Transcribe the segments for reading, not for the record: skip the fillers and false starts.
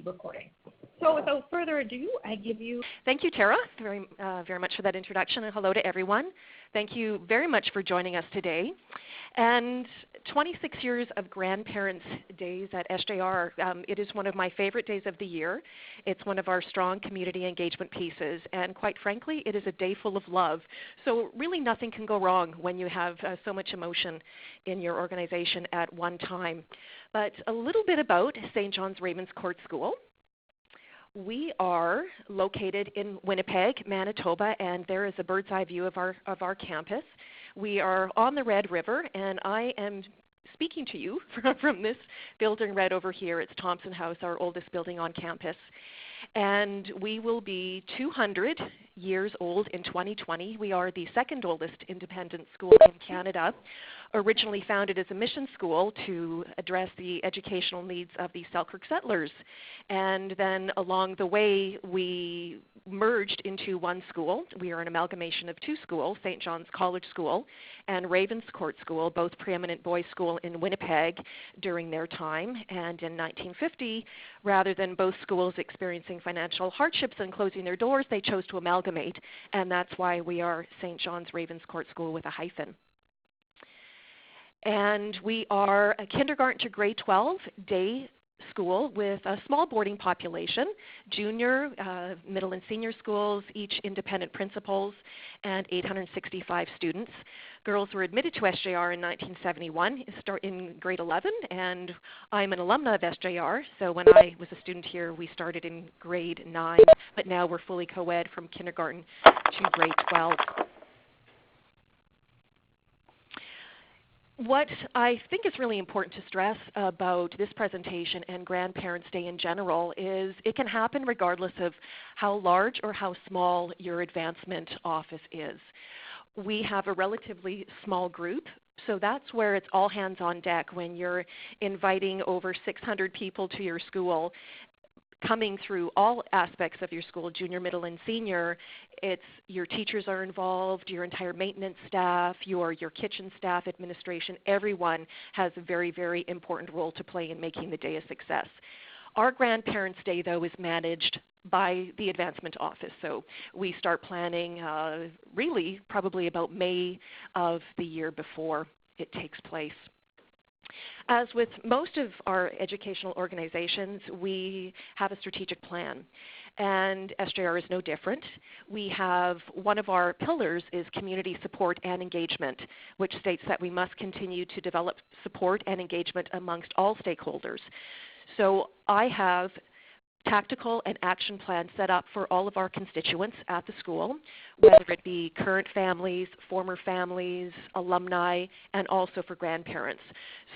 be recording. So without further ado, I give you... Thank you, Tara, very much for that introduction, and hello to everyone. Thank you very much for joining us today. And 26 years of Grandparents' Days at SJR. It is one of my favorite days of the year. It's one of our strong community engagement pieces, and quite frankly, it is a day full of love. So really nothing can go wrong when you have so much emotion in your organization at one time. But a little bit about St. John's Ravenscourt School. We are located in Winnipeg, Manitoba, and there is a bird's eye view of our campus. We are on the Red River, and I am speaking to you from this building right over here. It's Thompson House, our oldest building on campus. And we will be 200 years old in 2020. We are the second oldest independent school in Canada, originally founded as a mission school to address the educational needs of the Selkirk settlers. And then along the way, we merged into one school. We are an amalgamation of two schools, St. John's College School and Ravenscourt School, both preeminent boys' school in Winnipeg during their time. And in 1950, rather than both schools experiencing financial hardships and closing their doors, they chose to amalgamate, and that's why we are St. John's Ravenscourt School with a hyphen. And we are a kindergarten to grade 12 day school with a small boarding population, junior, middle and senior schools, each independent principals, and 865 students. Girls were admitted to SJR in 1971 in grade 11, and I'm an alumna of SJR, so when I was a student here, we started in grade 9, but now we're fully co-ed from kindergarten to grade 12. What I think is really important to stress about this presentation and Grandparents' Day in general is it can happen regardless of how large or how small your advancement office is. We have a relatively small group, so that's where it's all hands on deck when you're inviting over 600 people to your school, coming through all aspects of your school, junior, middle, and senior. It's your teachers are involved, your entire maintenance staff, your kitchen staff, administration, everyone has a very, very important role to play in making the day a success. Our Grandparents' Day, though, is managed by the advancement office. So we start planning really probably about May of the year before it takes place. As with most of our educational organizations, we have a strategic plan, and SJR is no different. We have one of our pillars is community support and engagement, which states that we must continue to develop support and engagement amongst all stakeholders. So I have tactical and action plans set up for all of our constituents at the school, whether it be current families, former families, alumni, and also for grandparents.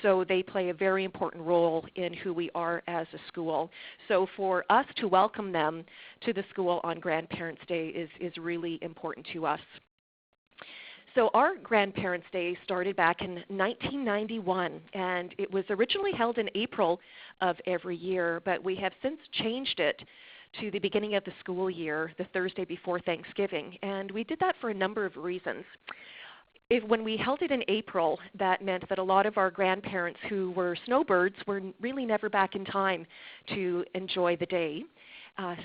So they play a very important role in who we are as a school. So for us to welcome them to the school on Grandparents' Day is really important to us. So our Grandparents' Day started back in 1991, and it was originally held in April of every year, but we have since changed it to the beginning of the school year, the Thursday before Thanksgiving, and we did that for a number of reasons. When we held it in April, that meant that a lot of our grandparents who were snowbirds were really never back in time to enjoy the day.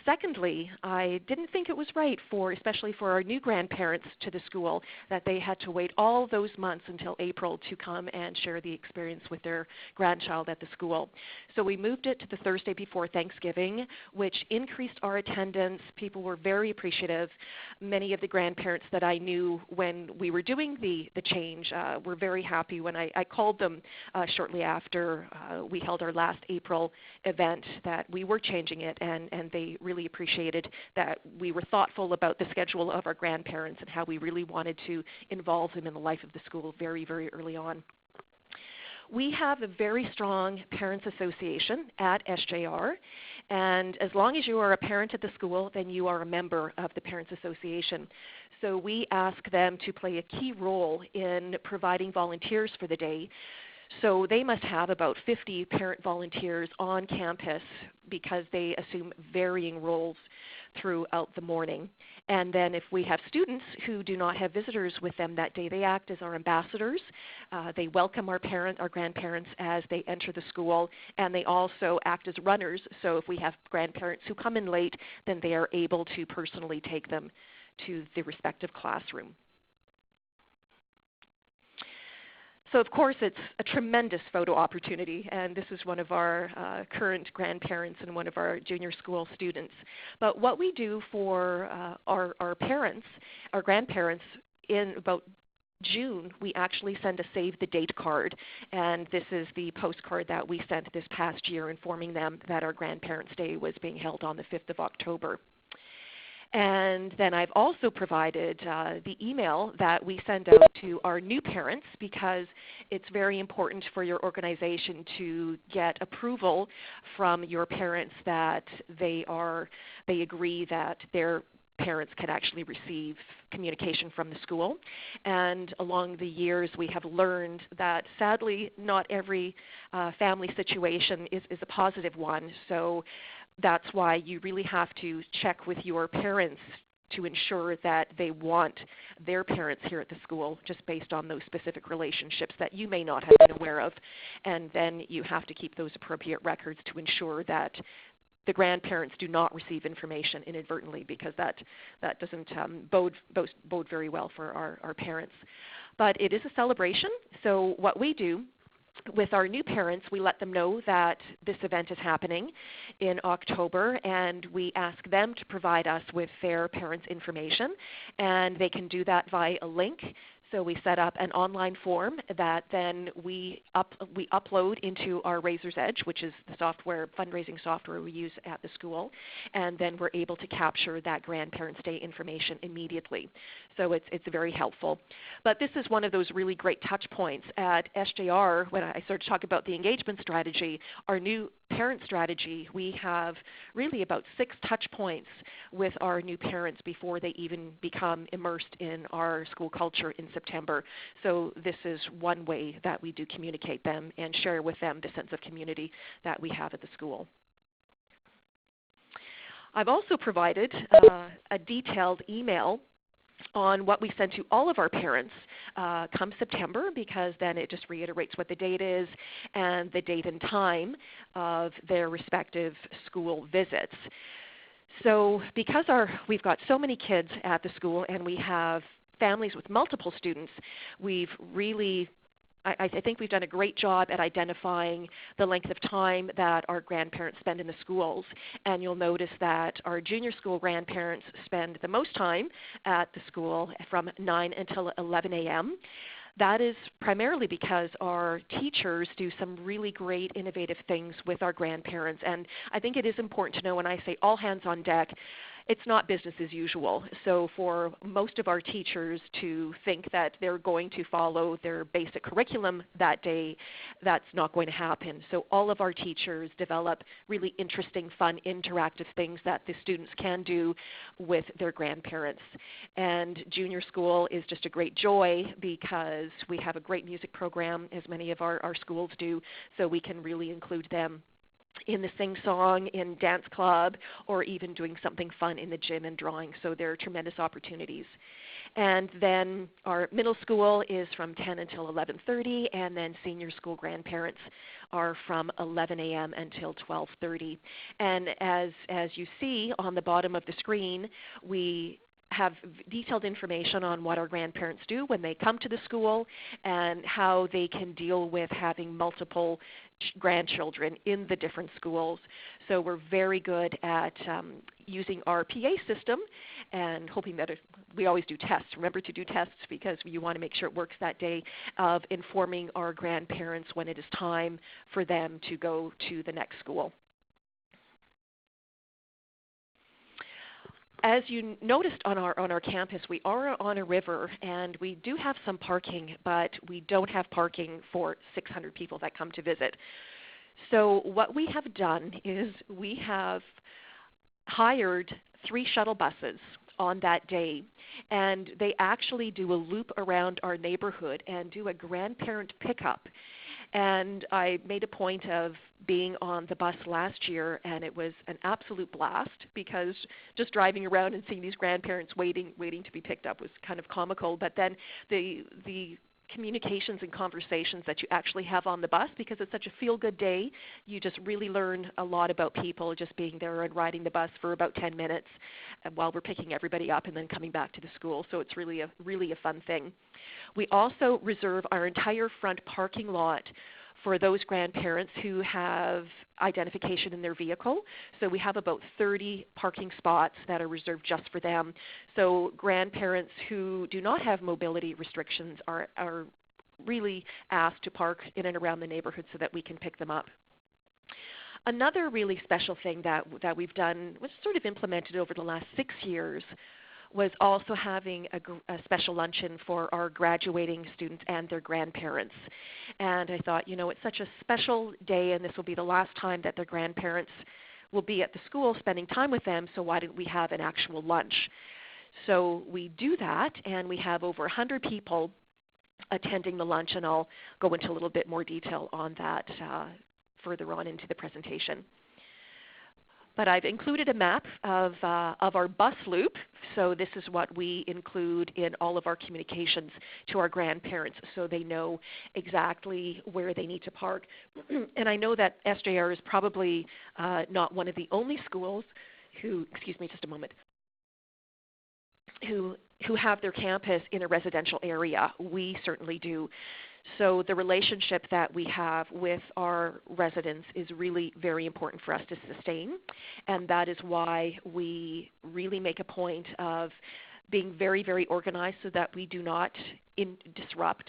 Secondly, I didn't think it was right especially for our new grandparents to the school, that they had to wait all those months until April to come and share the experience with their grandchild at the school. So we moved it to the Thursday before Thanksgiving, which increased our attendance. People were very appreciative. Many of the grandparents that I knew when we were doing the change were very happy when I called them shortly after we held our last April event that we were changing it, and they really appreciated that we were thoughtful about the schedule of our grandparents and how we really wanted to involve them in the life of the school very, very early on. We have a very strong parents association at SJR, and as long as you are a parent at the school, then you are a member of the Parents Association. So we ask them to play a key role in providing volunteers for the day. So they must have about 50 parent volunteers on campus because they assume varying roles throughout the morning. And then if we have students who do not have visitors with them that day, they act as our ambassadors. They welcome our grandparents as they enter the school, and they also act as runners. So if we have grandparents who come in late, then they are able to personally take them to the respective classroom. So of course it's a tremendous photo opportunity, and this is one of our current grandparents and one of our junior school students. But what we do for our parents, our grandparents, in about June, we actually send a save the date card, and this is the postcard that we sent this past year informing them that our Grandparents' Day was being held on the 5th of October. And then I've also provided the email that we send out to our new parents, because it's very important for your organization to get approval from your parents that they agree that their parents can actually receive communication from the school. And along the years we have learned that sadly not every family situation is a positive one. So that's why you really have to check with your parents to ensure that they want their parents here at the school, just based on those specific relationships that you may not have been aware of. And then you have to keep those appropriate records to ensure that the grandparents do not receive information inadvertently, because that doesn't bode very well for our parents. But it is a celebration. So what we do with our new parents, we let them know that this event is happening in October, and we ask them to provide us with their parents' information, and they can do that via a link. So we set up an online form that then we upload into our Raiser's Edge, which is the fundraising software we use at the school, and then we're able to capture that Grandparents' Day information immediately. So it's very helpful. But this is one of those really great touch points at SJR. When I started to talk about the engagement strategy, our new parent strategy, we have really about 6 touch points with our new parents before they even become immersed in our school culture in September. So this is one way that we do communicate them and share with them the sense of community that we have at the school. I've also provided a detailed email on what we send to all of our parents come September, because then it just reiterates what the date is and the date and time of their respective school visits. So because we've got so many kids at the school and we have families with multiple students, I think we've done a great job at identifying the length of time that our grandparents spend in the schools. And you'll notice that our junior school grandparents spend the most time at the school from 9 until 11 a.m. That is primarily because our teachers do some really great innovative things with our grandparents. And I think it is important to know, when I say all hands on deck, it's not business as usual. So for most of our teachers to think that they're going to follow their basic curriculum that day, that's not going to happen. So all of our teachers develop really interesting, fun, interactive things that the students can do with their grandparents. And junior school is just a great joy because we have a great music program, as many of our schools do, so we can really include them in the sing-song, in dance club, or even doing something fun in the gym and drawing. So there are tremendous opportunities. And then our middle school is from 10 until 11:30, and then senior school grandparents are from 11 a.m. until 12:30. And as you see on the bottom of the screen, we have detailed information on what our grandparents do when they come to the school and how they can deal with having multiple grandchildren in the different schools. So we're very good at using our PA system and hoping that we always do tests. Remember to do tests, because you want to make sure it works that day, of informing our grandparents when it is time for them to go to the next school. As you noticed on our campus, we are on a river, and we do have some parking, but we don't have parking for 600 people that come to visit. So what we have done is we have hired 3 shuttle buses on that day, and they actually do a loop around our neighborhood and do a grandparent pickup. And I made a point of being on the bus last year, and it was an absolute blast because just driving around and seeing these grandparents waiting to be picked up was kind of comical. But then the communications and conversations that you actually have on the bus, because it's such a feel-good day, you just really learn a lot about people just being there and riding the bus for about 10 minutes while we're picking everybody up and then coming back to the school. So it's really a fun thing. We also reserve our entire front parking lot for those grandparents who have identification in their vehicle. So we have about 30 parking spots that are reserved just for them. So grandparents who do not have mobility restrictions are really asked to park in and around the neighborhood so that we can pick them up. Another really special thing that we've done, was sort of implemented over the last 6 years, was also having a special luncheon for our graduating students and their grandparents. And I thought, it's such a special day, and this will be the last time that their grandparents will be at the school spending time with them, so why didn't we have an actual lunch? So we do that, and we have over 100 people attending the lunch, and I'll go into a little bit more detail on that further on into the presentation. But I've included a map of our bus loop. So this is what we include in all of our communications to our grandparents so they know exactly where they need to park. And I know that SJR is probably not one of the only schools who, excuse me just a moment, who have their campus in a residential area. We certainly do. So the relationship that we have with our residents is really very important for us to sustain, and that is why we really make a point of being very, very organized so that we do not disrupt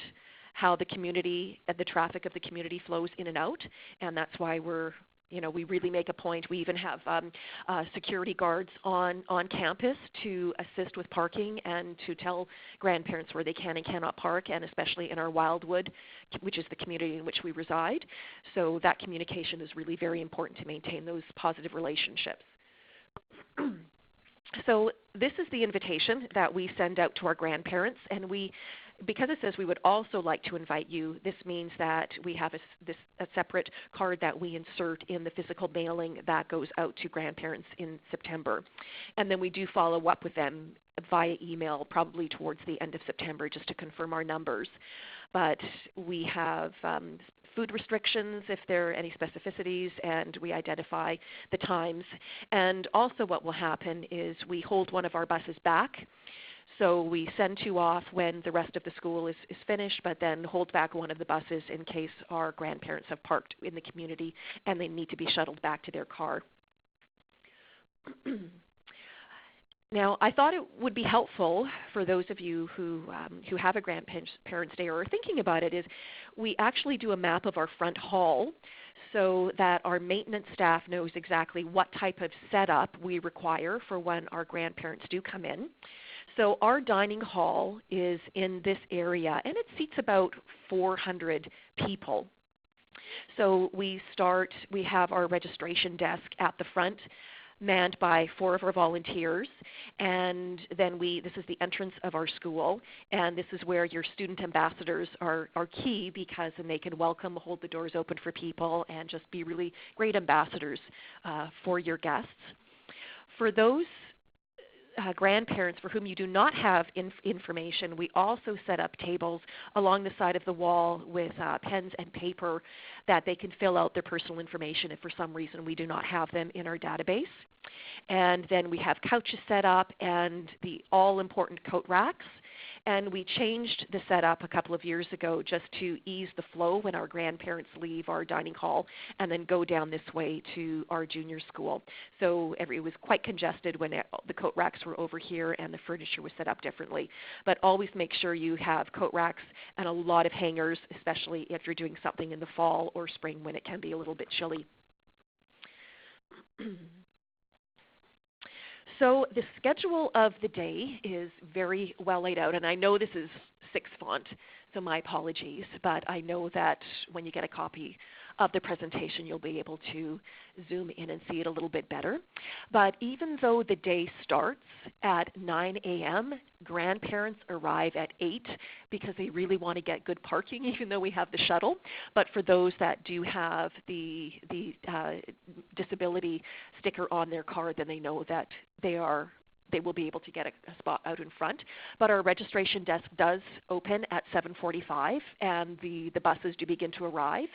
how the community and the traffic of the community flows in and out, and that's why we really make a point. We even have security guards on campus to assist with parking and to tell grandparents where they can and cannot park, and especially in our Wildwood, which is the community in which we reside. So that communication is really very important to maintain those positive relationships. So this is the invitation that we send out to our grandparents, and because it says we would also like to invite you, this means that we have a separate card that we insert in the physical mailing that goes out to grandparents in September. And then we do follow up with them via email probably towards the end of September just to confirm our numbers. But we have food restrictions if there are any specificities, and we identify the times. And also what will happen is we hold one of our buses back. So we send two off when the rest of the school is finished, but then hold back one of the buses in case our grandparents have parked in the community and they need to be shuttled back to their car. Now, I thought it would be helpful for those of you who have a Grandparents' Day or are thinking about it, is we actually do a map of our front hall so that our maintenance staff knows exactly what type of setup we require for when our grandparents do come in. So our dining hall is in this area, and it seats about 400 people. So we have our registration desk at the front, manned by 4 of our volunteers, and then this is the entrance of our school, and this is where your student ambassadors are key, because then they can welcome, hold the doors open for people, and just be really great ambassadors for your guests. For those grandparents for whom you do not have information, we also set up tables along the side of the wall with pens and paper that they can fill out their personal information if for some reason we do not have them in our database. And then we have couches set up and the all-important coat racks. And we changed the setup a couple of years ago just to ease the flow when our grandparents leave our dining hall and then go down this way to our junior school. So it was quite congested when the coat racks were over here and the furniture was set up differently. But always make sure you have coat racks and a lot of hangers, especially if you're doing something in the fall or spring when it can be a little bit chilly. So the schedule of the day is very well laid out, and I know this is 6 font, So my apologies, but I know that when you get a copy of the presentation, you'll be able to zoom in and see it a little bit better. But even though the day starts at 9 a.m., grandparents arrive at 8 because they really want to get good parking, even though we have the shuttle. But for those that do have the disability sticker on their car, then they know that they will be able to get a spot out in front. But our registration desk does open at 7:45, and the buses do begin to arrive.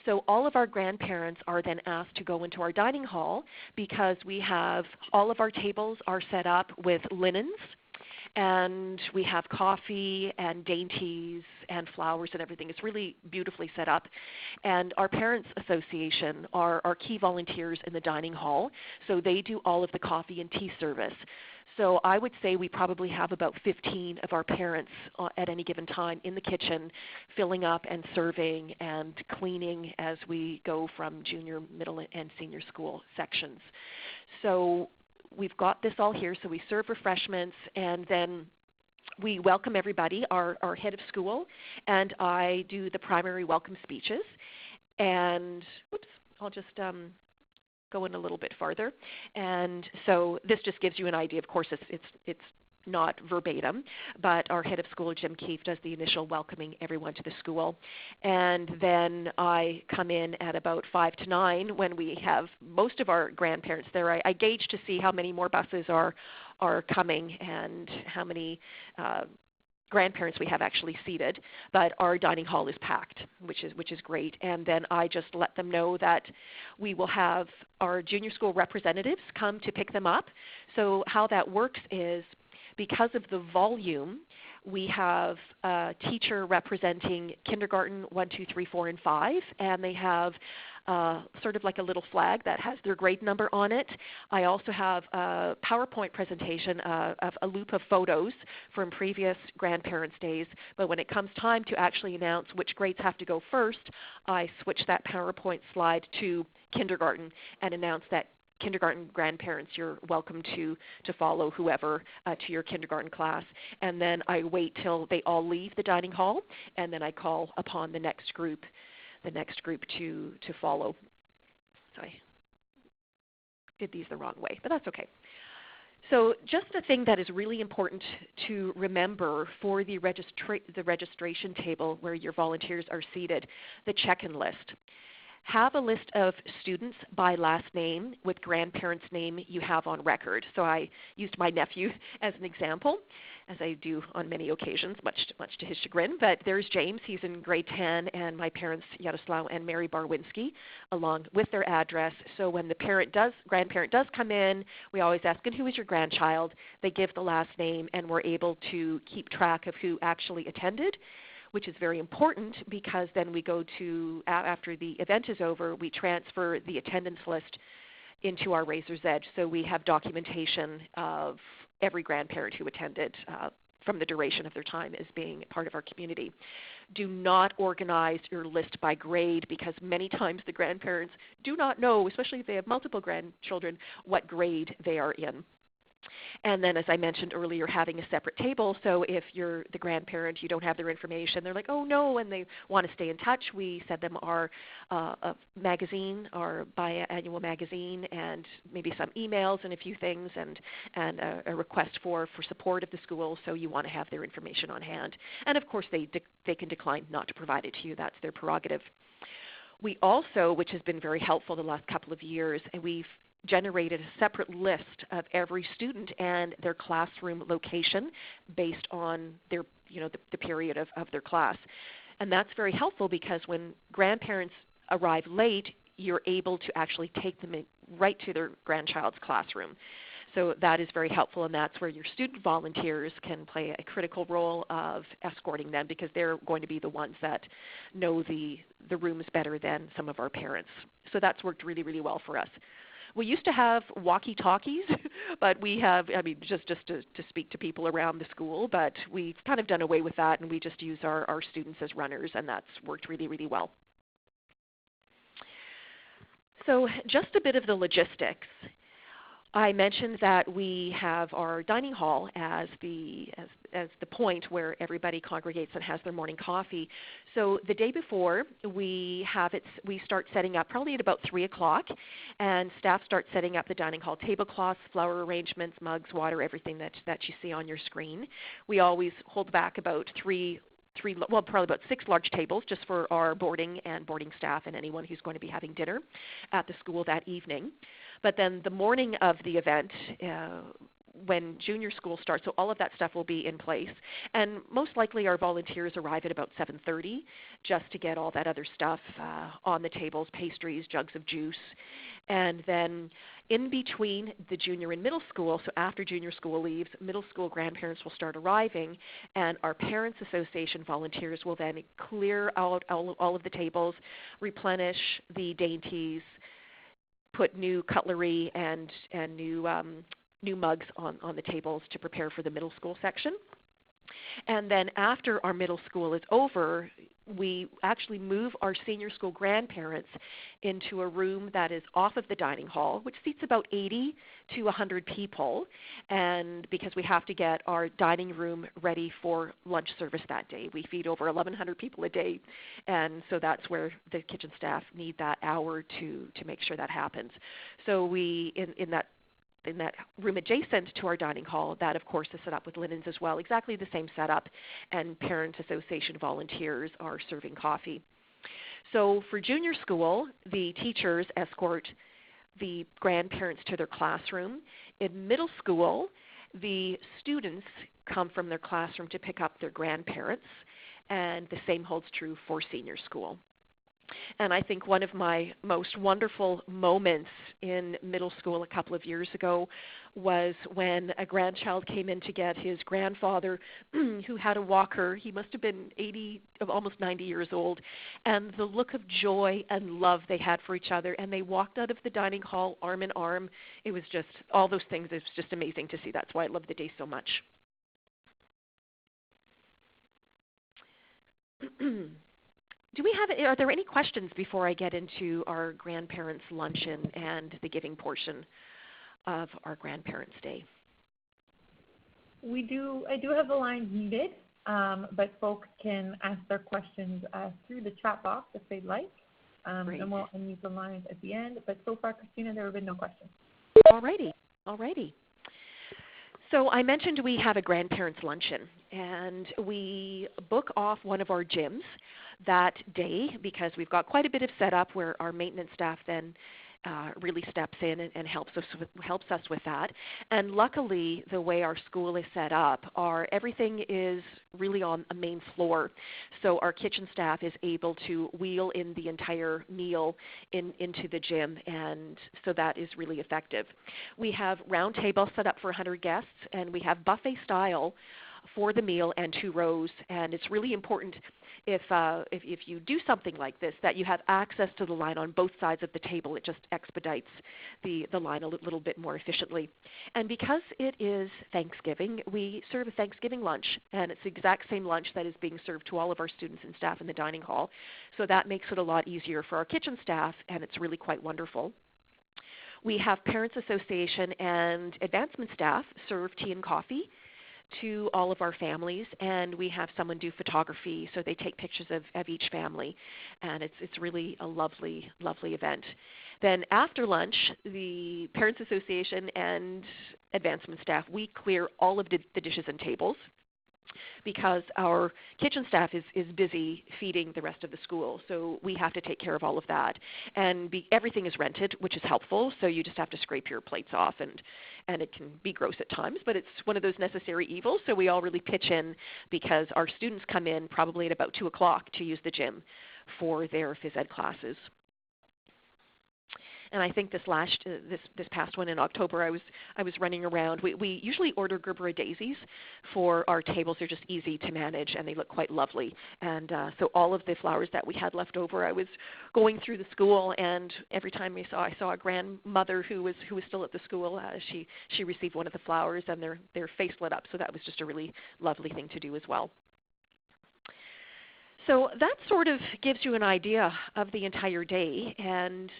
So all of our grandparents are then asked to go into our dining hall because we have all of our tables are set up with linens, and we have coffee and dainties and flowers and everything. It's really beautifully set up. And our Parents Association are key volunteers in the dining hall, so they do all of the coffee and tea service. So I would say we probably have about 15 of our parents at any given time in the kitchen, filling up and serving and cleaning as we go from junior, middle, and senior school sections. So we've got this all here. So we serve refreshments, and then we welcome everybody, our head of school, and I do the primary welcome speeches. And I'll just go in a little bit farther. And so this just gives you an idea. Of course, it's not verbatim, but our head of school, Jim Keefe, does the initial welcoming everyone to the school. And then I come in at about 5 to 9 when we have most of our grandparents there. I gauge to see how many more buses are coming and how many grandparents we have actually seated, but our dining hall is packed, which is great. And then I just let them know that we will have our junior school representatives come to pick them up. So how that works is, because of the volume, we have a teacher representing kindergarten 1, 2, 3, 4, and 5, and they have sort of like a little flag that has their grade number on it. I also have a PowerPoint presentation of a loop of photos from previous grandparents' days, but when it comes time to actually announce which grades have to go first, I switch that PowerPoint slide to kindergarten and announce that kindergarten grandparents, you're welcome to follow whoever to your kindergarten class. And then I wait till they all leave the dining hall, and then I call upon the next group to follow. So I did these the wrong way, but that's okay. So just a thing that is really important to remember for the registration table where your volunteers are seated, the check-in list. Have a list of students by last name with grandparents' name you have on record. So I used my nephew as an example, as I do on many occasions, much to his chagrin. But there's James. He's in grade 10, and my parents, Yaroslav and Mary Barwinski, along with their address. So when the grandparent does come in, we always ask, and who is your grandchild? They give the last name, and we're able to keep track of who actually attended, which is very important because then we go to, after the event is over, we transfer the attendance list into our Razor's Edge. So we have documentation of every grandparent who attended from the duration of their time as being part of our community. Do not organize your list by grade because many times the grandparents do not know, especially if they have multiple grandchildren, what grade they are in. And then, as I mentioned earlier, having a separate table. So if you're the grandparent, you don't have their information, they're like, oh no, and they want to stay in touch, we send them our a magazine, our biannual magazine, and maybe some emails and a few things, and a request for support of the school, so you want to have their information on hand. And of course, they can decline not to provide it to you. That's their prerogative. We also, which has been very helpful the last couple of years, and we've generated a separate list of every student and their classroom location based on their, the period of their class. And that's very helpful because when grandparents arrive late, you're able to actually take them right to their grandchild's classroom. So that is very helpful, and that's where your student volunteers can play a critical role of escorting them because they're going to be the ones that know the rooms better than some of our parents. So that's worked really, really well for us. We used to have walkie-talkies, but we have, just to speak to people around the school, but we've kind of done away with that, and we just use our students as runners, and that's worked really, really well. So just a bit of the logistics. I mentioned that we have our dining hall as the point where everybody congregates and has their morning coffee. So the day before, we start setting up probably at about 3 o'clock, and staff start setting up the dining hall tablecloths, flower arrangements, mugs, water, everything that you see on your screen. We always hold back about probably about 6 large tables just for our boarding staff and anyone who's going to be having dinner at the school that evening. But then the morning of the event, when junior school starts, so all of that stuff will be in place. And most likely our volunteers arrive at about 7:30 just to get all that other stuff on the tables, pastries, jugs of juice. And then in between the junior and middle school, so after junior school leaves, middle school grandparents will start arriving, and our Parents Association volunteers will then clear out all of the tables, replenish the dainties, put new cutlery and new mugs on the tables to prepare for the middle school section. And then after our middle school is over, we actually move our senior school grandparents into a room that is off of the dining hall, which seats about 80 to 100 people, and because we have to get our dining room ready for lunch service that day. We feed over 1,100 people a day, and so that's where the kitchen staff need that hour to make sure that happens. So we, in that room adjacent to our dining hall, that of course is set up with linens as well, exactly the same setup, and Parent Association volunteers are serving coffee. So for junior school, the teachers escort the grandparents to their classroom. In middle school, the students come from their classroom to pick up their grandparents, and the same holds true for senior school. And I think one of my most wonderful moments in middle school a couple of years ago was when a grandchild came in to get his grandfather who had a walker. He must have been 80, almost 90 years old. And the look of joy and love they had for each other. And they walked out of the dining hall arm in arm. It was just, all those things, it's just amazing to see. That's why I love the day so much. Are there any questions before I get into our grandparents' luncheon and the giving portion of our Grandparents' Day? I do have the line muted, but folks can ask their questions through the chat box if they'd like. Great. And we'll unmute the lines at the end. But so far, Christina, there have been no questions. Alrighty. So I mentioned we have a grandparents' luncheon, and we book off one of our gyms that day because we've got quite a bit of setup where our maintenance staff then really steps in and helps us with that. And luckily, the way our school is set up, everything is really on a main floor. So our kitchen staff is able to wheel in the entire meal into the gym, and so that is really effective. We have round tables set up for 100 guests, and we have buffet style for the meal and 2 rows. And it's really important if you do something like this that you have access to the line on both sides of the table. It just expedites the line a little bit more efficiently. And because it is Thanksgiving, we serve a Thanksgiving lunch, and it's the exact same lunch that is being served to all of our students and staff in the dining hall. So that makes it a lot easier for our kitchen staff, and it's really quite wonderful. We have Parents Association and advancement staff serve tea and coffee to all of our families, and we have someone do photography, so they take pictures of each family, and it's really a lovely, lovely event. Then after lunch, the Parents Association and advancement staff, we clear all of the dishes and tables because our kitchen staff is busy feeding the rest of the school, so we have to take care of all of that. And everything is rented, which is helpful, so you just have to scrape your plates off, and it can be gross at times, but it's one of those necessary evils, so we all really pitch in because our students come in probably at about 2 o'clock to use the gym for their phys ed classes. And I think this past one in October, I was running around. We usually order Gerbera daisies for our tables. They're just easy to manage, and they look quite lovely. And so all of the flowers that we had left over, I was going through the school, and every time I saw a grandmother who was still at the school, she received one of the flowers, and their face lit up. So that was just a really lovely thing to do as well. So that sort of gives you an idea of the entire day, and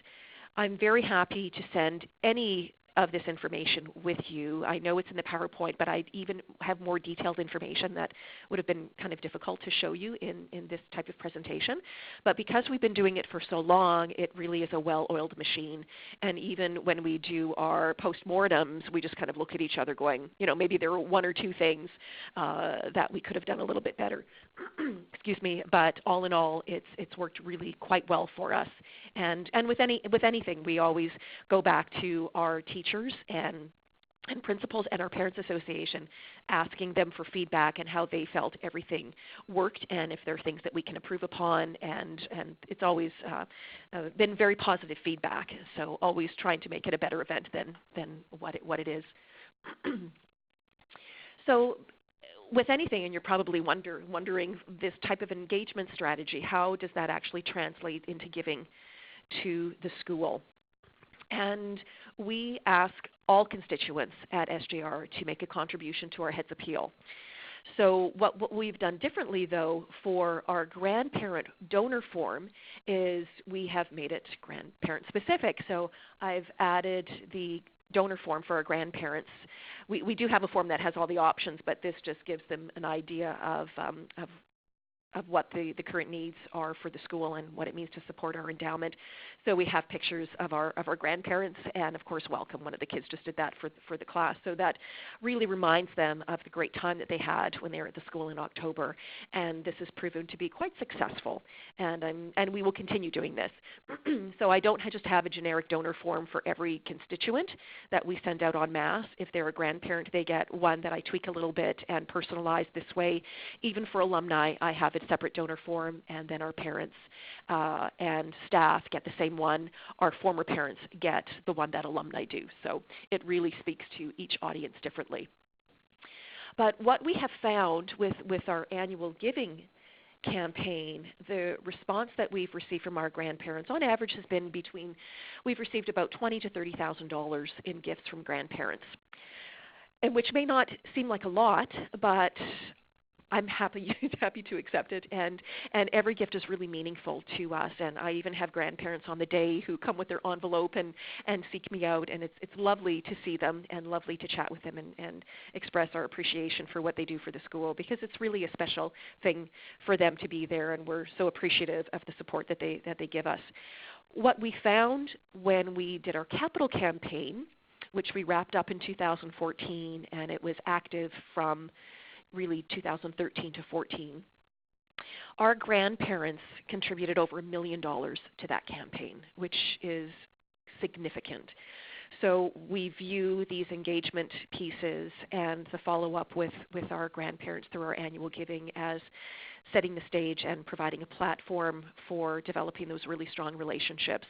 I'm very happy to send any of this information with you. I know it's in the PowerPoint, but I even have more detailed information that would have been kind of difficult to show you in this type of presentation. But because we've been doing it for so long, it really is a well-oiled machine. And even when we do our postmortems, we just kind of look at each other going, maybe there were one or two things that we could have done a little bit better. Excuse me. But all in all, it's worked really quite well for us. And with anything, we always go back to our teachers and principals and our Parents Association, asking them for feedback and how they felt everything worked, and if there are things that we can improve upon. And it's always been very positive feedback. So always trying to make it a better event than what it is. So with anything, and you're probably wondering this type of engagement strategy, how does that actually translate into giving to the school? And we ask all constituents at SJR to make a contribution to our Heads Appeal. So what we've done differently, though, for our grandparent donor form is we have made it grandparent specific. So I've added the donor form for our grandparents. We do have a form that has all the options, but this just gives them an idea of what the current needs are for the school and what it means to support our endowment. So we have pictures of our grandparents and, of course, welcome. One of the kids just did that for the class. So that really reminds them of the great time that they had when they were at the school in October. And this has proven to be quite successful. And we will continue doing this. So I don't just have a generic donor form for every constituent that we send out en masse. If they're a grandparent, they get one that I tweak a little bit and personalize this way. Even for alumni, I have a separate donor form, and then our parents and staff get the same one. Our former parents get the one that alumni do. So it really speaks to each audience differently. But what we have found with our annual giving campaign, the response that we've received from our grandparents on average has been we've received about $20,000 to $30,000 in gifts from grandparents, and which may not seem like a lot, but I'm happy to accept it, and every gift is really meaningful to us. And I even have grandparents on the day who come with their envelope and seek me out, and it's lovely to see them and lovely to chat with them and express our appreciation for what they do for the school, because it's really a special thing for them to be there, and we're so appreciative of the support that they give us. What we found when we did our capital campaign, which we wrapped up in 2014, and it was active from really 2013 to 14. Our grandparents contributed over $1 million to that campaign, which is significant. So we view these engagement pieces and the follow-up with our grandparents through our annual giving as setting the stage and providing a platform for developing those really strong relationships.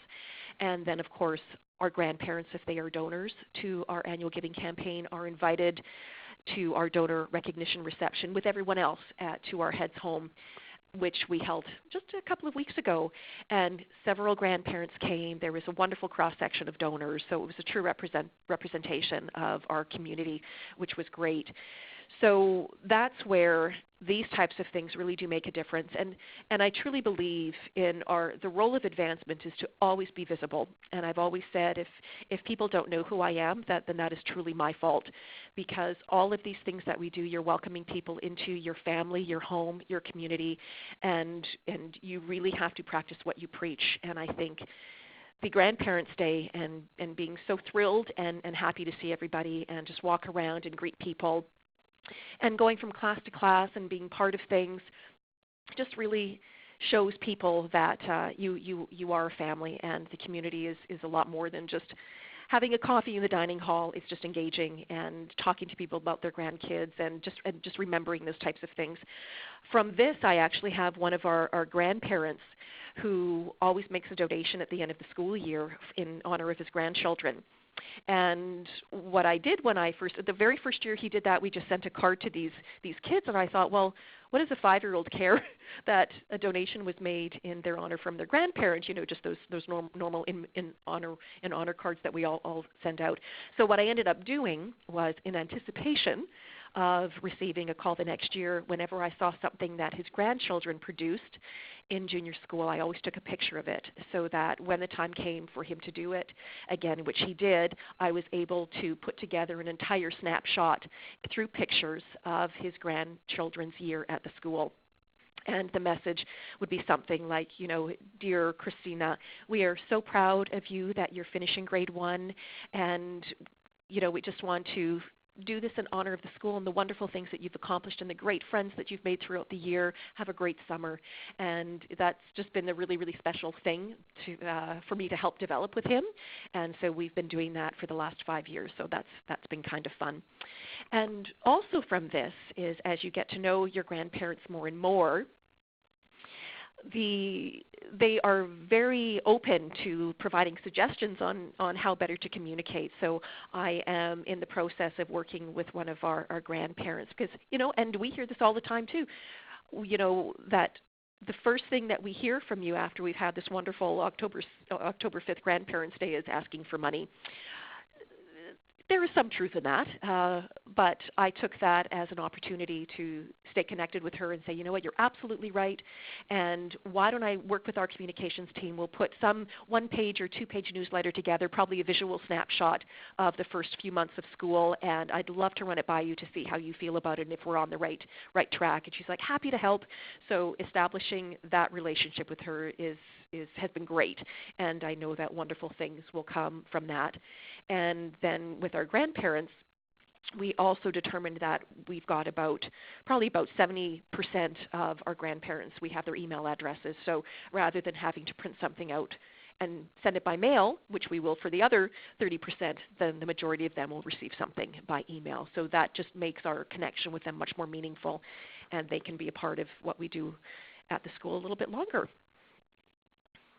And then, of course, our grandparents, if they are donors to our annual giving campaign, are invited to our donor recognition reception with everyone else to our Heads Home, which we held just a couple of weeks ago. And several grandparents came. There was a wonderful cross-section of donors, so it was a true representation of our community, which was great. So that's where these types of things really do make a difference. And I truly believe in the role of advancement is to always be visible. And I've always said if people don't know who I am, then that is truly my fault, because all of these things that we do, you're welcoming people into your family, your home, your community, and you really have to practice what you preach. And I think the Grandparents' Day and being so thrilled and happy to see everybody and just walk around and greet people, and going from class to class and being part of things just really shows people that you are a family, and the community is a lot more than just having a coffee in the dining hall. It's just engaging and talking to people about their grandkids and just remembering those types of things. From this, I actually have one of our grandparents who always makes a donation at the end of the school year in honor of his grandchildren. And what I did the very first year he did that, we just sent a card to these kids, and I thought, well, what does a 5-year-old care that a donation was made in their honor from their grandparents? Just those normal in honor cards that we all send out. So what I ended up doing was, in anticipation of receiving a call the next year whenever I saw something that his grandchildren produced in junior school. I always took a picture of it so that when the time came for him to do it again, which he did, I was able to put together an entire snapshot through pictures of his grandchildren's year at the school. And the message would be something like, dear Christina, we are so proud of you that you're finishing grade 1, and we just want to do this in honor of the school and the wonderful things that you've accomplished and the great friends that you've made throughout the year. Have a great summer. And that's just been a really, really special thing for me to help develop with him. And so we've been doing that for the last 5 years. So that's been kind of fun. And also from this is, as you get to know your grandparents more and more, they are very open to providing suggestions on how better to communicate. So I am in the process of working with one of our grandparents because, and we hear this all the time too, that the first thing that we hear from you after we've had this wonderful October 5th Grandparents' Day is asking for money. There is some truth in that, but I took that as an opportunity to stay connected with her and say, you know what, you're absolutely right, and why don't I work with our communications team? We'll put some one-page or two-page newsletter together, probably a visual snapshot of the first few months of school, and I'd love to run it by you to see how you feel about it and if we're on the right track. And she's like, happy to help. So establishing that relationship with her has been great, and I know that wonderful things will come from that. And then with our grandparents, we also determined that we've got probably about 70% of our grandparents, we have their email addresses. So rather than having to print something out and send it by mail, which we will for the other 30%, then the majority of them will receive something by email. So that just makes our connection with them much more meaningful, and they can be a part of what we do at the school a little bit longer.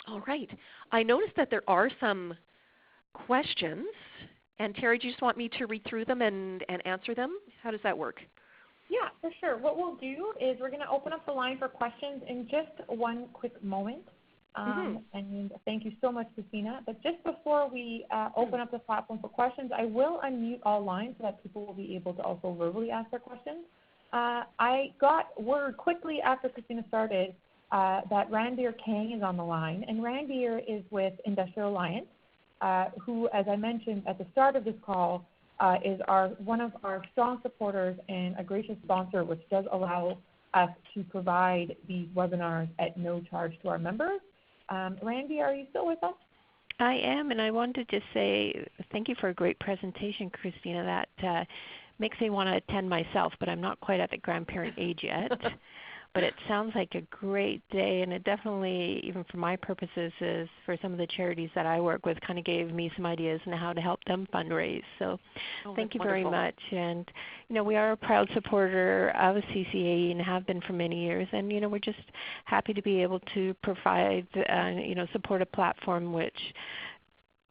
All right. I noticed that there are some questions. And Terry, do you just want me to read through them and answer them? How does that work? Yeah, for sure. What we'll do is we're going to open up the line for questions in just one quick moment. And thank you so much, Christina. But just before we open up the platform for questions, I will unmute all lines so that people will be able to also verbally ask their questions. I got word quickly after Christina started that Ranbir Kang is on the line. And Ranbir is with Industrial Alliance, who, as I mentioned at the start of this call, is one of our strong supporters and a gracious sponsor, which does allow us to provide these webinars at no charge to our members. Randy, are you still with us? I am, and I wanted to just say thank you for a great presentation, Christina. That makes me want to attend myself, but I'm not quite at the grandparent age yet. But it sounds like a great day, and it definitely, even for my purposes, is for some of the charities that I work with, kind of gave me some ideas on how to help them fundraise. So thank you very much. And we are a proud supporter of CCAE and have been for many years. And we're just happy to be able to provide, support a platform which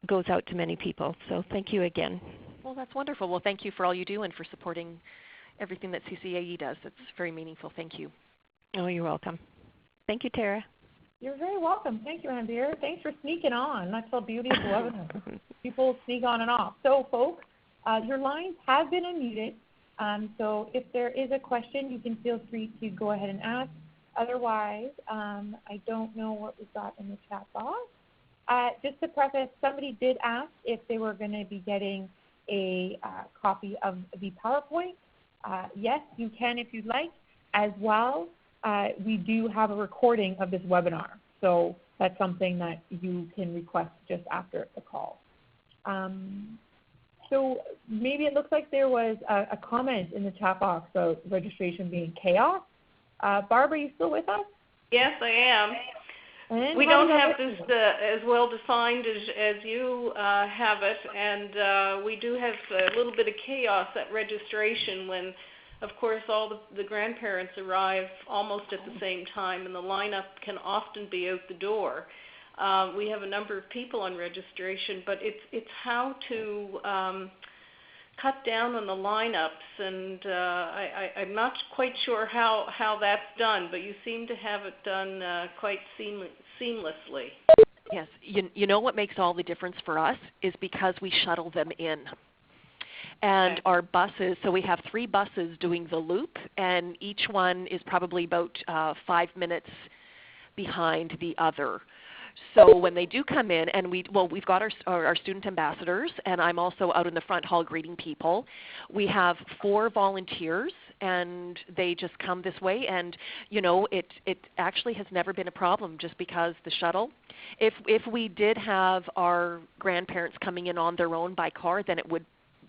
goes out to many people. So thank you again. Well, that's wonderful. Well, thank you for all you do and for supporting everything that CCAE does. It's very meaningful. Thank you. Oh, you're welcome. Thank you, Tara. You're very welcome. Thank you, Ranbir. Thanks for sneaking on. That's the beauty of the webinar. People sneak on and off. So, folks, your lines have been unmuted. So if there is a question, you can feel free to go ahead and ask. Otherwise, I don't know what we've got in the chat box. Just to preface, somebody did ask if they were going to be getting a copy of the PowerPoint. Yes, you can if you'd like. As well, we do have a recording of this webinar, so that's something that you can request just after the call. So maybe it looks like there was a comment in the chat box about registration being chaos. Barbara, are you still with us? Yes, I am. And we don't have this as well defined as you have it, and we do have a little bit of chaos at registration when, of course, all the grandparents arrive almost at the same time, and the lineup can often be out the door. We have a number of people on registration, but it's how to cut down on the lineups, and I'm not quite sure how that's done, but you seem to have it done quite seamlessly. Yes, you know what makes all the difference for us is because we shuttle them in. And our buses, so we have 3 buses doing the loop, and each one is probably about 5 minutes behind the other. So when they do come in, and we've got our student ambassadors, and I'm also out in the front hall greeting people. We have 4 volunteers, and they just come this way. And it actually has never been a problem, just because the shuttle. If we did have our grandparents coming in on their own by car, then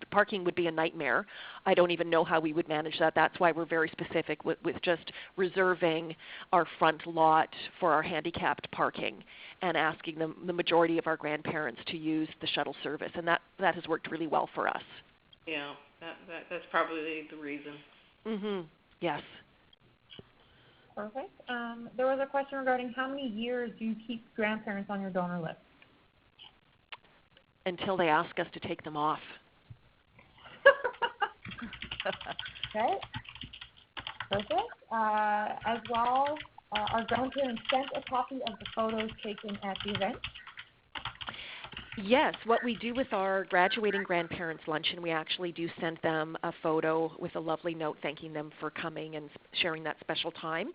parking would be a nightmare. I don't even know how we would manage that. That's why we're very specific with just reserving our front lot for our handicapped parking and asking the majority of our grandparents to use the shuttle service. And that has worked really well for us. Yeah, that's probably the reason. Mhm. Yes. Perfect. There was a question regarding how many years do you keep grandparents on your donor list? Until they ask us to take them off. Okay. Perfect. As well, our grandparents sent a copy of the photos taken at the event. Yes, what we do with our graduating grandparents luncheon, we actually do send them a photo with a lovely note thanking them for coming and sharing that special time.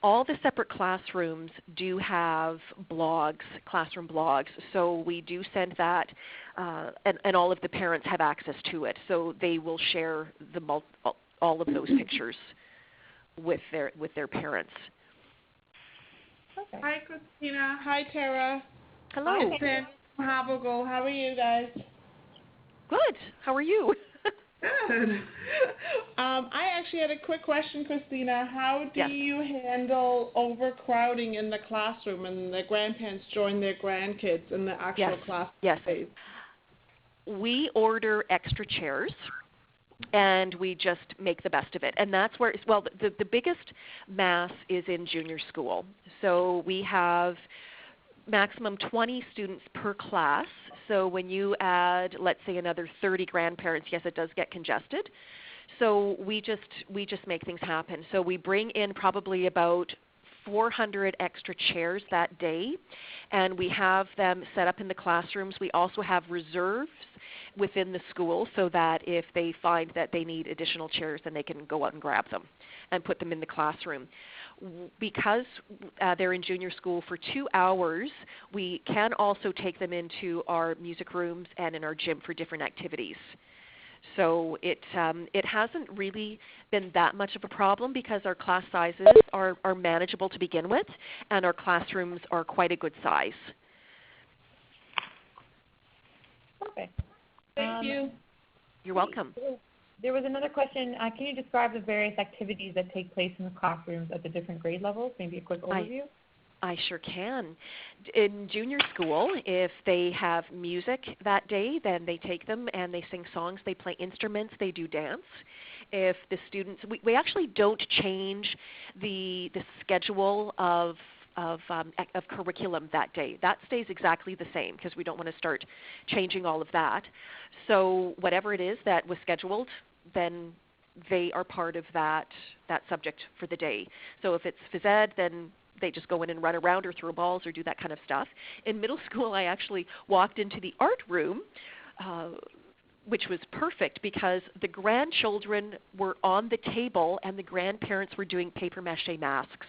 All the separate classrooms do have blogs, classroom blogs, so we do send that, and all of the parents have access to it, so they will share all of those pictures with their parents. Perfect. Hi, Christina. Hi, Tara. Hello. Hi, Sam. Havergal. How are you guys? Good. How are you? Good. I actually had a quick question, Christina. How do Yes. you handle overcrowding in the classroom and the grandparents join their grandkids in the actual class Yes. space? We order extra chairs, and we just make the best of it. And that's where, the biggest mass is in junior school. So we have maximum 20 students per class. So when you add, let's say, another 30 grandparents, yes, it does get congested. So we just make things happen. So we bring in probably about 400 extra chairs that day, and we have them set up in the classrooms. We also have reserves within the school so that if they find that they need additional chairs, then they can go out and grab them and put them in the classroom. Because they're in junior school for 2 hours, we can also take them into our music rooms and in our gym for different activities. So it hasn't really been that much of a problem because our class sizes are manageable to begin with, and our classrooms are quite a good size. Perfect. Thank you. You're welcome. There was another question. Can you describe the various activities that take place in the classrooms at the different grade levels? Maybe a quick overview? I sure can. In junior school, if they have music that day, then they take them and they sing songs, they play instruments, they do dance. If the students, we actually don't change the schedule of curriculum that day. That stays exactly the same because we don't want to start changing all of that. So whatever it is that was scheduled, then they are part of that subject for the day. So if it's phys ed, then they just go in and run around or throw balls or do that kind of stuff. In middle school, I actually walked into the art room, which was perfect because the grandchildren were on the table and the grandparents were doing paper mache masks.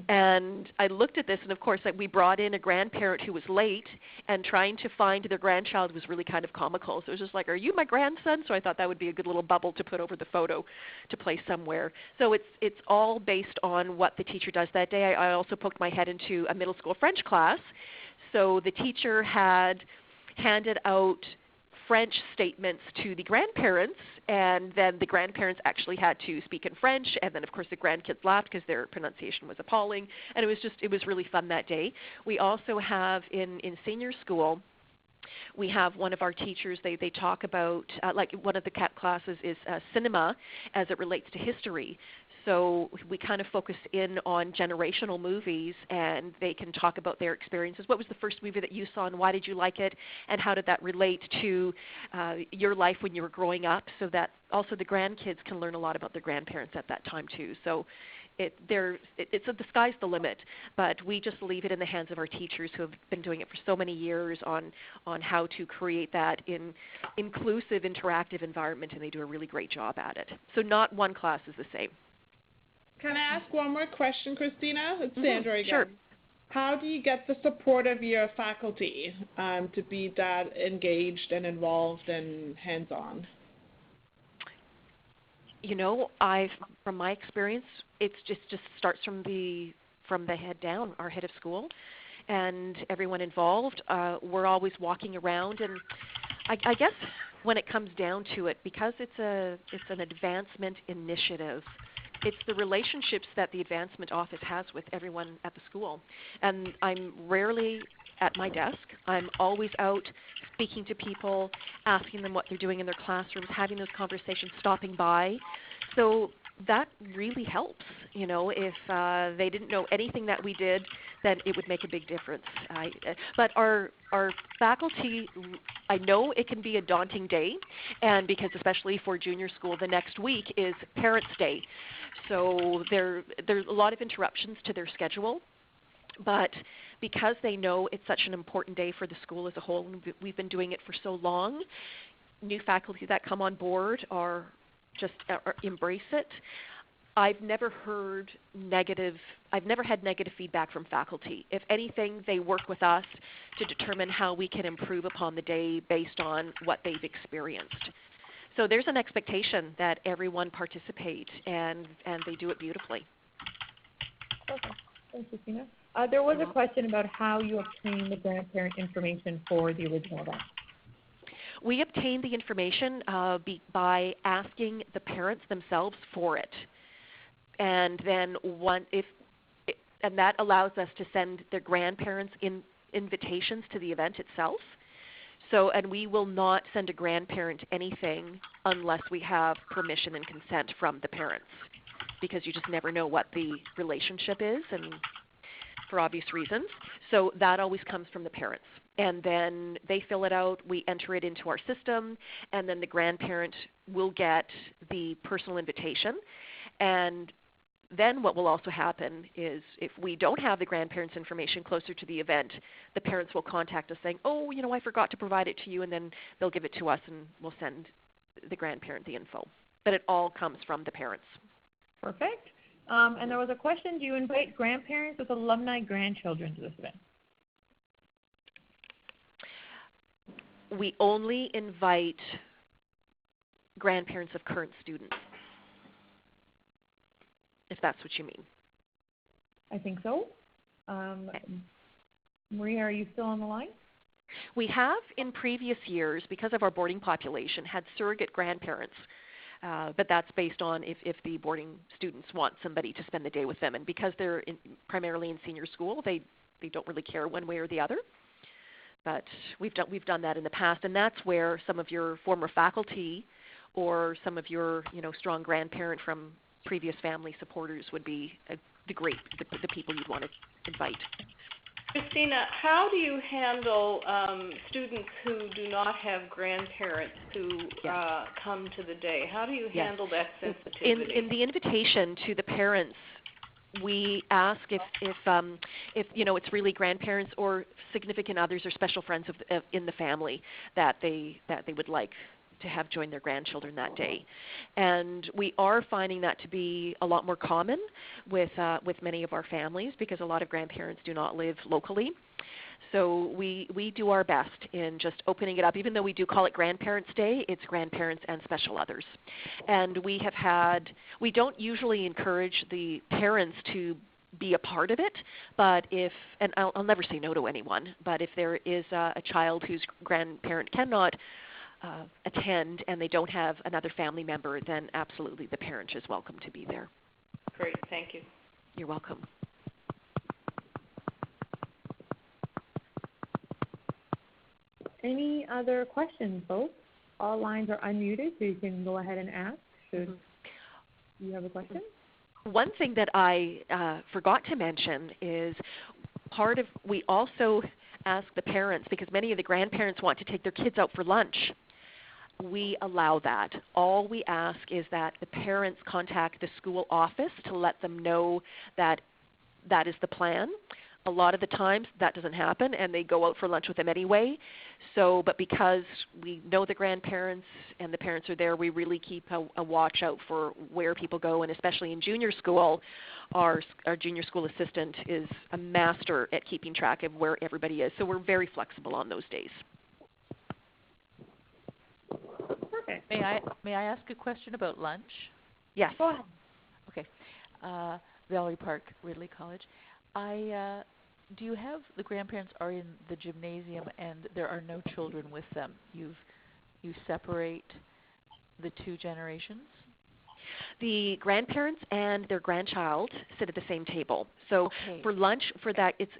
And I looked at this, and of course we brought in a grandparent who was late, and trying to find their grandchild was really kind of comical. So it was just like, are you my grandson? So I thought that would be a good little bubble to put over the photo to place somewhere. So it's all based on what the teacher does that day. I also poked my head into a middle school French class. So the teacher had handed out French statements to the grandparents, and then the grandparents actually had to speak in French, and then of course the grandkids laughed because their pronunciation was appalling, and it was really fun that day. We also have in senior school, we have one of our teachers, they talk about, like one of the classes is cinema as it relates to history. So we kind of focus in on generational movies, and they can talk about their experiences. What was the first movie that you saw, and why did you like it, and how did that relate to your life when you were growing up, so that also the grandkids can learn a lot about their grandparents at that time too. So it's the sky's the limit, but we just leave it in the hands of our teachers who have been doing it for so many years on how to create that inclusive, interactive environment, and they do a really great job at it. So not one class is the same. Can I ask one more question, Christina? It's Sandra again. Sure. How do you get the support of your faculty to be that engaged and involved and hands-on? You know, from my experience, it's just starts from the head down, our head of school, and everyone involved. We're always walking around, and I guess when it comes down to it, because it's an advancement initiative, it's the relationships that the advancement office has with everyone at the school. And I'm rarely at my desk. I'm always out speaking to people, asking them what they're doing in their classrooms, having those conversations, stopping by. So that really helps. You know, if they didn't know anything that we did, then it would make a big difference. But our faculty, I know it can be a daunting day, and because especially for junior school, the next week is Parents' Day. So there's a lot of interruptions to their schedule. But because they know it's such an important day for the school as a whole, and we've been doing it for so long, new faculty that come on board embrace it. I've never had negative feedback from faculty. If anything, they work with us to determine how we can improve upon the day based on what they've experienced. So there's an expectation that everyone participate, and they do it beautifully. Okay. Thanks, Christina. There was a question about how you obtain the grandparent information for the original event. We obtain the information by asking the parents themselves for it. And then and that allows us to send their grandparents invitations to the event itself. So, and we will not send a grandparent anything unless we have permission and consent from the parents, because you just never know what the relationship is, and for obvious reasons. So that always comes from the parents. And then they fill it out, we enter it into our system, and then the grandparent will get the personal invitation. And then what will also happen is if we don't have the grandparents' information closer to the event, the parents will contact us saying, oh, you know, I forgot to provide it to you, and then they'll give it to us and we'll send the grandparent the info. But it all comes from the parents. Perfect. And there was a question, do you invite grandparents with alumni grandchildren to this event? We only invite grandparents of current students, if that's what you mean. I think so. Maria, are you still on the line? We have in previous years, because of our boarding population, had surrogate grandparents. But that's based on if the boarding students want somebody to spend the day with them. And because they're primarily in senior school, they don't really care one way or the other. But we've done that in the past, and that's where some of your former faculty or some of your strong grandparent from previous family supporters would be the people you'd want to invite. Christina, how do you handle students who do not have grandparents who come to the day? How do you handle that sensitivity? In the invitation to the parents, we ask if it's really grandparents or significant others or special friends in the family that they would like to have join their grandchildren that day. And we are finding that to be a lot more common with many of our families, because a lot of grandparents do not live locally. So we do our best in just opening it up. Even though we do call it Grandparents' Day, it's grandparents and special others. And we don't usually encourage the parents to be a part of it, but and I'll never say no to anyone, but if there is a child whose grandparent cannot attend and they don't have another family member, then absolutely the parent is welcome to be there. Great, thank you. You're welcome. Any other questions, folks? All lines are unmuted, so you can go ahead and ask. Should you have a question? One thing that I forgot to mention is we also ask the parents, because many of the grandparents want to take their kids out for lunch. we allow that. All we ask is that the parents contact the school office to let them know that that is the plan. A lot of the times that doesn't happen and they go out for lunch with them anyway. So, but because we know the grandparents and the parents are there, we really keep a watch out for where people go, and especially in junior school, our junior school assistant is a master at keeping track of where everybody is. So we're very flexible on those days. Perfect. May I ask a question about lunch? Yes. Go ahead. Okay. Valerie Park, Ridley College. Do you have the grandparents are in the gymnasium and there are no children with them? You separate the two generations? The grandparents and their grandchild sit at the same table. So for lunch, for that, it's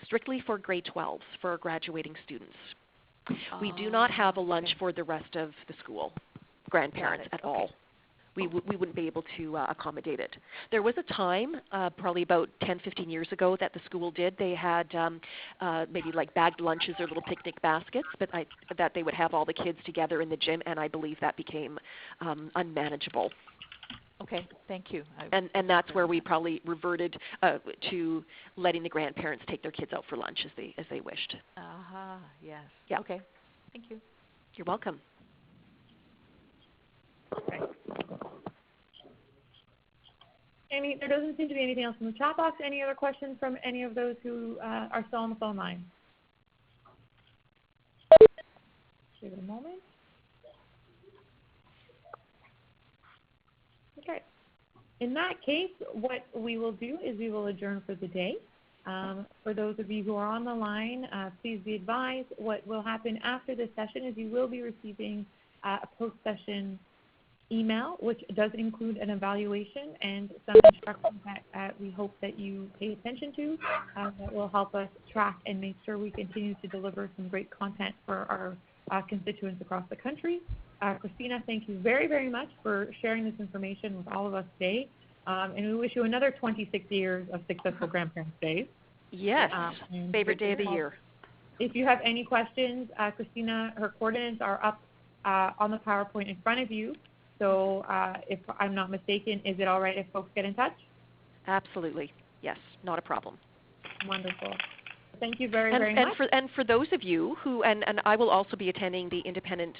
strictly for grade 12s, for graduating students. We do not have a lunch for the rest of the school, grandparents at all. We wouldn't be able to accommodate it. There was a time, probably about 10, 15 years ago, that the school did. They had maybe like bagged lunches or little picnic baskets, but that they would have all the kids together in the gym, and I believe that became unmanageable. Okay, thank you. And that's where we probably reverted to letting the grandparents take their kids out for lunch as they wished. Yes. Yeah. Okay, thank you. You're welcome. There doesn't seem to be anything else in the chat box. Any other questions from any of those who are still on the phone line? Give it a moment. Okay. In that case, what we will do is we will adjourn for the day. For those of you who are on the line, please be advised what will happen after this session is you will be receiving a post-session email, which does include an evaluation and some instructions that we hope that you pay attention to that will help us track and make sure we continue to deliver some great content for our constituents across the country. Christina, thank you very, very much for sharing this information with all of us today. And we wish you another 26 years of successful Grandparents' Days. Yes, favorite day of the year. If you have any questions, Christina, her coordinates are up on the PowerPoint in front of you. So if I'm not mistaken, is it all right if folks get in touch? Absolutely. Yes, not a problem. Wonderful. Thank you very much. And for those of you who, and I will also be attending the Independent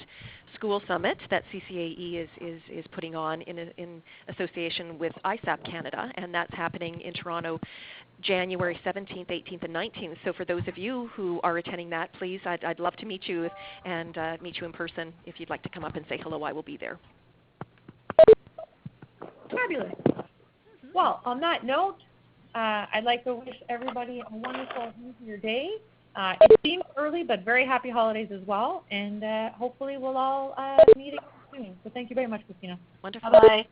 School Summit that CCAE is putting on in association with ISAP Canada, and that's happening in Toronto January 17th, 18th, and 19th. So for those of you who are attending that, please, I'd love to meet you and meet you in person. If you'd like to come up and say hello, I will be there. Fabulous. Well, on that note, I'd like to wish everybody a wonderful easier day. It seems early, but very happy holidays as well. And hopefully we'll all meet again soon. So thank you very much, Christina. Wonderful. Bye-bye.